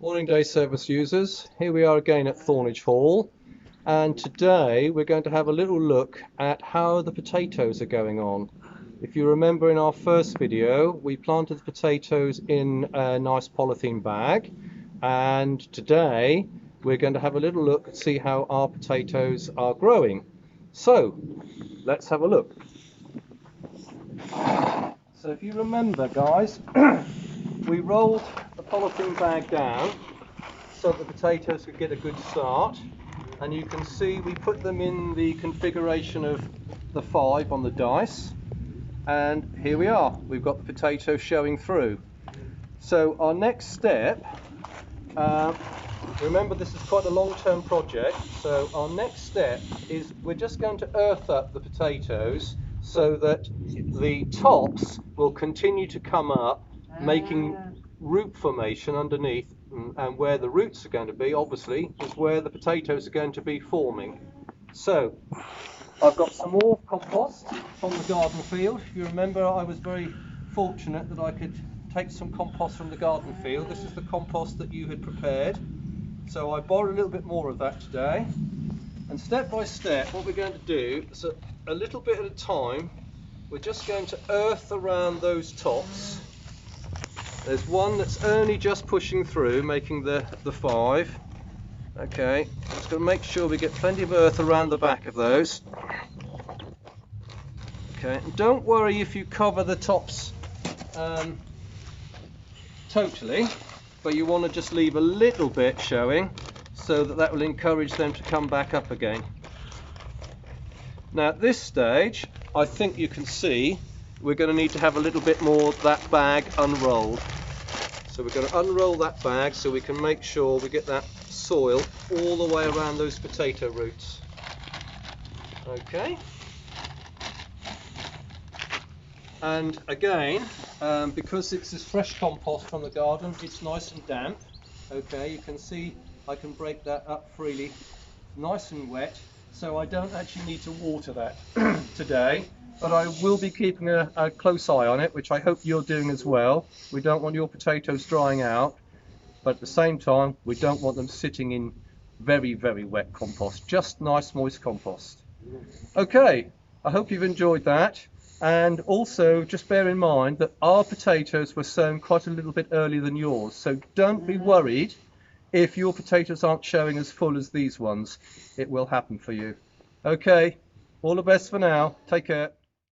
Morning day service users, here we are again at Thornage Hall, and today we're going to have a little look at how the potatoes are going on. If you remember in our first video we planted the potatoes in a nice polythene bag, and today we're going to have a little look and see how our potatoes are growing. So let's have a look. So if you remember guys, we rolled the polythene bag down so that the potatoes could get a good start, and you can see we put them in the configuration of the 5 on the dice, and here we are, we've got the potatoes showing through. So our next step, remember this is quite a long-term project, so our next step is we're just going to earth up the potatoes so that the tops will continue to come up, making root formation underneath, and where the roots are going to be obviously is where the potatoes are going to be forming. So I've got some more compost from the garden field. If you remember, I was very fortunate that I could take some compost from the garden field. This is the compost that you had prepared, so I borrowed a little bit more of that today, and step by step what we're going to do is a little bit at a time. We're just going to earth around those tops. There's one that's only just pushing through, making the 5. Okay, just going to make sure we get plenty of earth around the back of those. Okay, and don't worry if you cover the tops totally, but you want to just leave a little bit showing so that will encourage them to come back up again. Now at this stage, I think you can see we're going to need to have a little bit more of that bag unrolled. So we're going to unroll that bag so we can make sure we get that soil all the way around those potato roots. Okay. And again, because it's this fresh compost from the garden, it's nice and damp. Okay, you can see I can break that up freely, nice and wet, so I don't actually need to water that today. But I will be keeping a close eye on it, which I hope you're doing as well. We don't want your potatoes drying out, but at the same time we don't want them sitting in very, very wet compost, just nice moist compost. Okay, I hope you've enjoyed that, and also just bear in mind that our potatoes were sown quite a little bit earlier than yours, so don't be worried if your potatoes aren't showing as full as these ones. It will happen for you. Okay, all the best for now, take care.